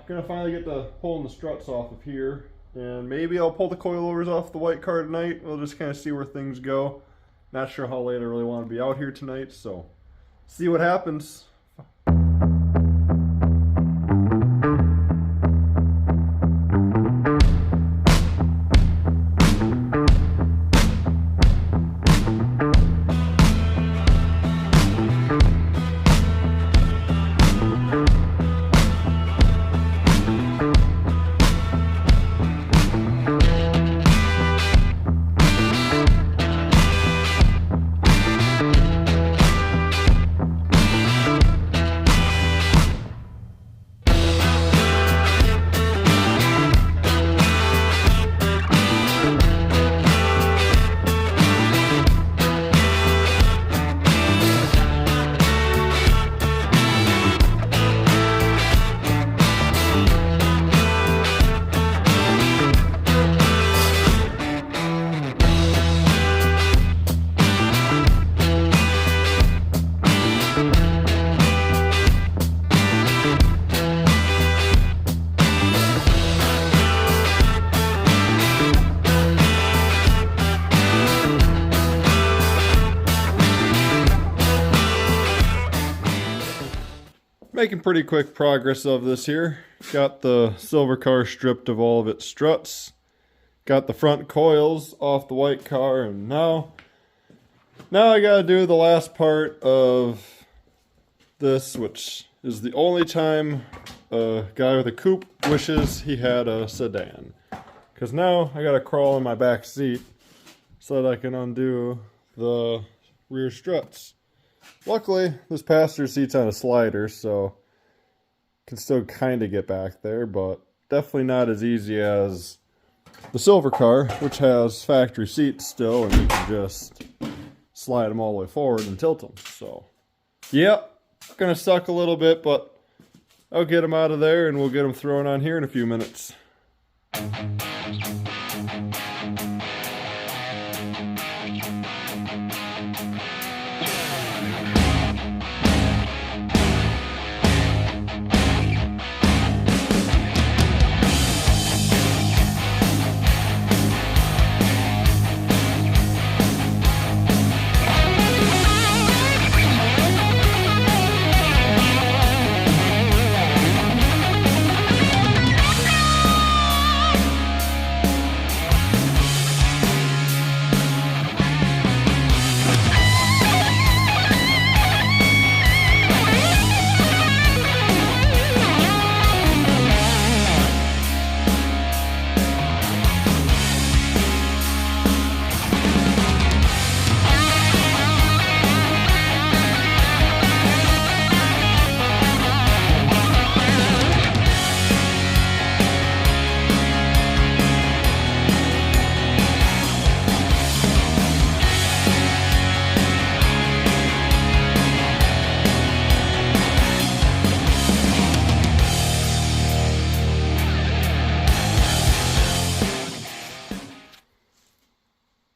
gonna finally get the pulling the struts off of here, and maybe I'll pull the coilovers off the white car tonight. We'll just kind of see where things go. Not sure how late I really want to be out here tonight, so see what happens. Making pretty quick progress of this here. Got the silver car stripped of all of its struts. Got the front coils off the white car, and now I gotta do the last part of this, which is the only time a guy with a coupe wishes he had a sedan. Because now I gotta crawl in my back seat so that I can undo the rear struts. Luckily, this passenger seat's on a slider, so can still kind of get back there, but definitely not as easy as the silver car, which has factory seats still, and you can just slide them all the way forward and tilt them. So, yep, gonna suck a little bit, but I'll get them out of there, and we'll get them thrown on here in a few minutes.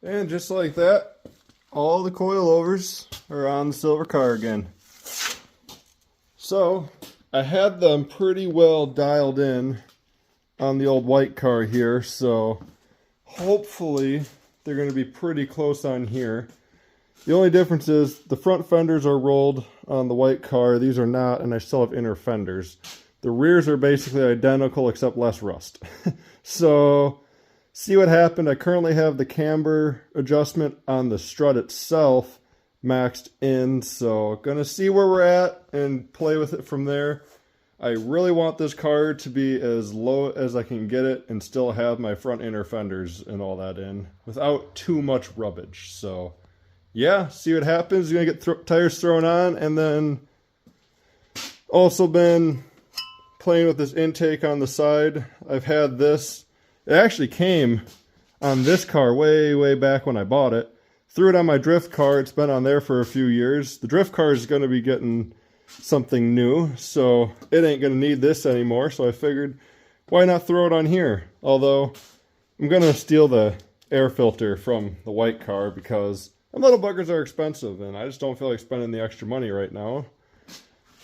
And just like that, all the coilovers are on the silver car again. So, I had them pretty well dialed in on the old white car here, so hopefully they're going to be pretty close on here. The only difference is the front fenders are rolled on the white car, these are not, and I still have inner fenders. The rears are basically identical except less rust. So, see what happened. I currently have the camber adjustment on the strut itself maxed in, so gonna see where we're at and play with it from there. I really want this car to be as low as I can get it and still have my front inner fenders and all that in without too much rubbish. So yeah, see what happens. You're gonna get tires thrown on, and then also been playing with this intake on the side. I've had this. It actually came on this car way back when I bought it. Threw it on my drift car. It's been on there for a few years. The drift car is going to be getting something new, so it ain't going to need this anymore. So I figured, why not throw it on here? Although, I'm going to steal the air filter from the white car because them little buggers are expensive, and I just don't feel like spending the extra money right now.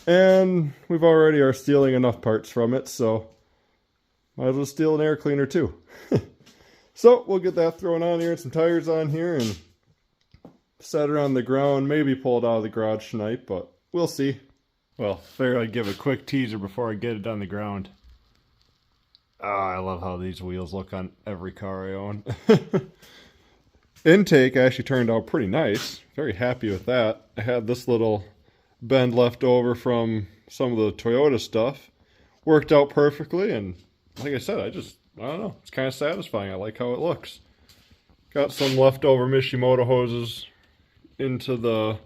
And we've already are stealing enough parts from it, so might as well steal an air cleaner too. So we'll get that thrown on here and some tires on here and set it on the ground. Maybe pull it out of the garage tonight, but we'll see. Well, figured I'd give a quick teaser before I get it on the ground. Oh, I love how these wheels look on every car I own. Intake actually turned out pretty nice. Very happy with that. I had this little bend left over from some of the Toyota stuff. Worked out perfectly, and like I said, I don't know. It's kind of satisfying. I like how it looks. Got some leftover Mishimoto hoses into the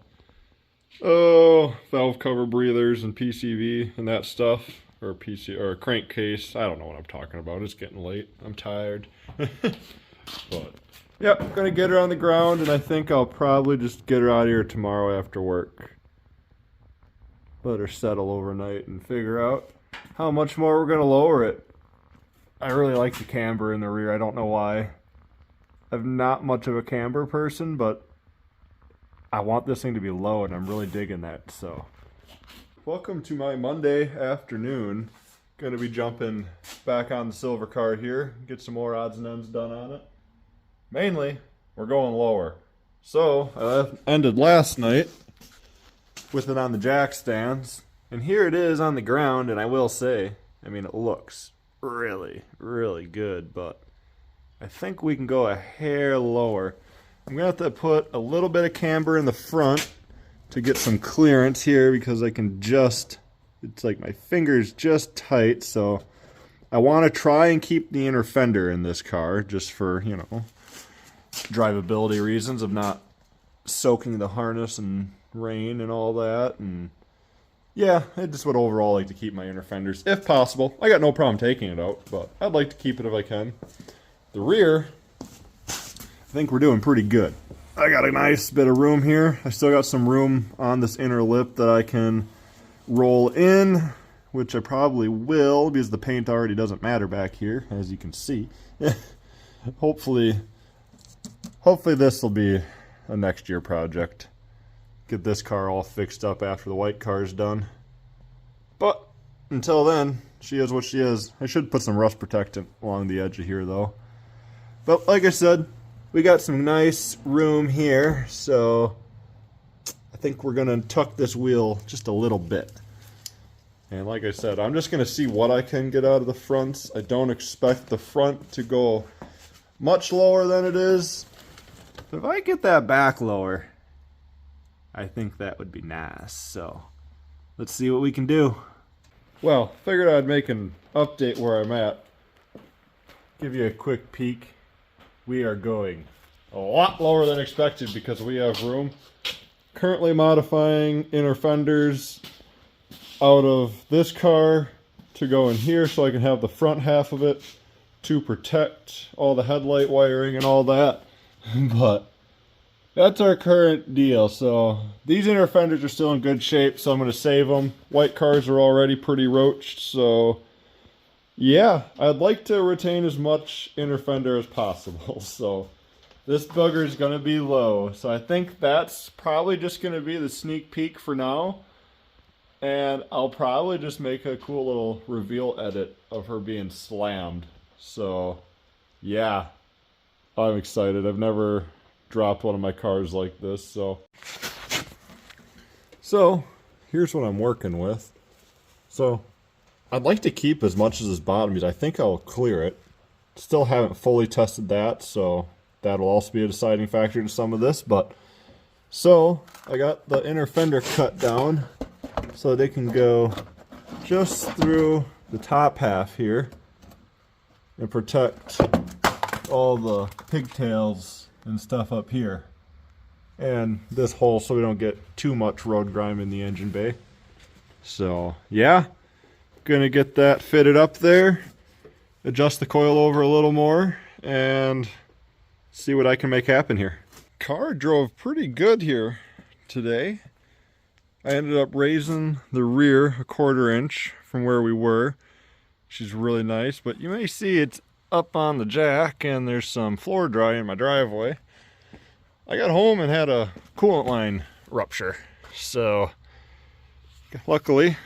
valve cover breathers and PCV and that stuff. Or or a crankcase. I don't know what I'm talking about. It's getting late. I'm tired. But yeah, I'm gonna get her on the ground, and I think I'll probably just get her out of here tomorrow after work. Let her settle overnight and figure out how much more we're gonna lower it. I really like the camber in the rear. I don't know why. I'm not much of a camber person, but I want this thing to be low, and I'm really digging that. So welcome to my Monday afternoon. Gonna be jumping back on the silver car here, get some more odds and ends done on it. Mainly, we're going lower. So I ended last night with it on the jack stands, and here it is on the ground, and I will say, I mean, it looks really, really good, but I think we can go a hair lower. I'm gonna have to put a little bit of camber in the front to get some clearance here, because I can just, it's like my finger's just tight, so I want to try and keep the inner fender in this car, just for, you know, drivability reasons of not soaking the harness and rain and all that. And yeah, I just would overall like to keep my inner fenders if possible. I got no problem taking it out, but I'd like to keep it if I can. The rear, I think we're doing pretty good. I got a nice bit of room here. I still got some room on this inner lip that I can roll in, which I probably will, because the paint already doesn't matter back here, as you can see. Hopefully this will be a next year project. Get this car all fixed up after the white car is done. But until then, she is what she is. I should put some rust protectant along the edge of here, though. But like I said, we got some nice room here, so I think we're going to tuck this wheel just a little bit. And like I said, I'm just going to see what I can get out of the fronts. I don't expect the front to go much lower than it is. But if I get that back lower, I think that would be nice. So let's see what we can do. Well, figured I'd make an update where I'm at. Give you a quick peek. We are going a lot lower than expected because we have room. Currently modifying inner fenders out of this car to go in here so I can have the front half of it to protect all the headlight wiring and all that. But that's our current deal. So these inner fenders are still in good shape, so I'm going to save them. White cars are already pretty roached, so yeah, I'd like to retain as much inner fender as possible. So this bugger is going to be low. So I think that's probably just going to be the sneak peek for now. And I'll probably just make a cool little reveal edit of her being slammed. So yeah, I'm excited. I've never dropped one of my cars like this. So here's what I'm working with. So I'd like to keep as much as this bottom, because I think I'll clear it. Still haven't fully tested that, so that'll also be a deciding factor to some of this. But so I got the inner fender cut down so they can go just through the top half here and protect all the pigtails and stuff up here, and this hole so we don't get too much road grime in the engine bay. So yeah, gonna get that fitted up there, adjust the coil over a little more, and see what I can make happen here. Car drove pretty good here today. I ended up raising the rear a 1/4 inch from where we were, which is really nice, but you may see it's up on the jack and there's some floor dry in my driveway. I got home and had a coolant line rupture, so luckily,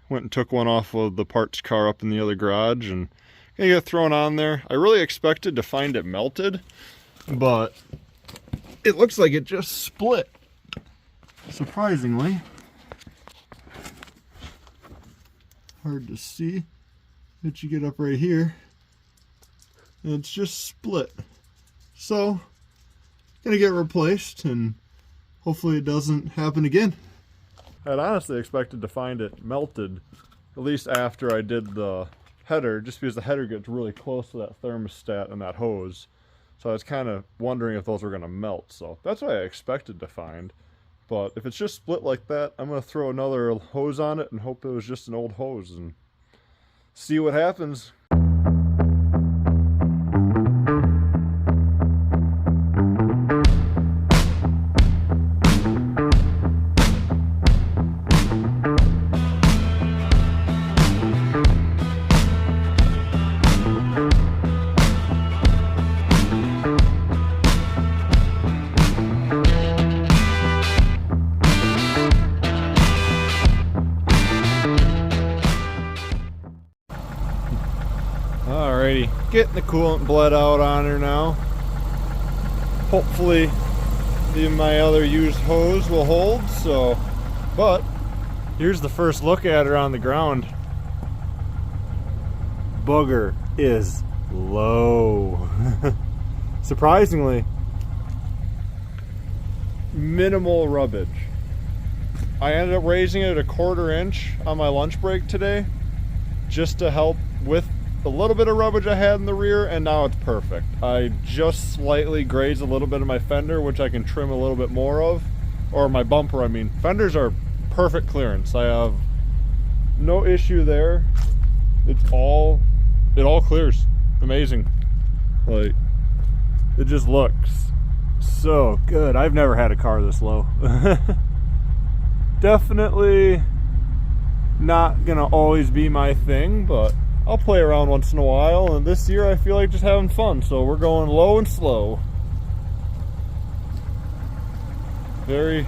went and took one off of the parts car up in the other garage and gonna get thrown on there. I really expected to find it melted, but it looks like it just split. Surprisingly. Hard to see. But you get up right here, and it's just split. So, gonna get replaced, and hopefully it doesn't happen again. I'd honestly expected to find it melted, at least after I did the header, just because the header gets really close to that thermostat and that hose. So I was kind of wondering if those were gonna melt. So that's what I expected to find. But if it's just split like that, I'm gonna throw another hose on it and hope it was just an old hose and see what happens. Alrighty, getting the coolant bled out on her now. Hopefully my other used hose will hold, but here's the first look at her on the ground. Booger is low. Surprisingly, minimal rubbage. I ended up raising it a 1/4 inch on my lunch break today just to help with a little bit of rubbage I had in the rear, and now it's perfect. I just slightly grazed a little bit of my fender, which I can trim a little bit more of, or my bumper, I mean. Fenders are perfect clearance. I have no issue there. It all clears. Amazing. Like, it just looks so good. I've never had a car this low. Definitely not gonna always be my thing, but I'll play around once in a while, and this year I feel like just having fun, so we're going low and slow. Very,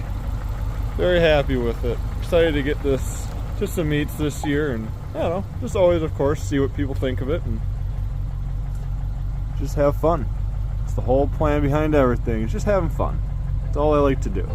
very happy with it. Excited to get this to some meets this year, and I don't know, just always, of course, see what people think of it and just have fun. It's the whole plan behind everything. It's just having fun. That's all I like to do.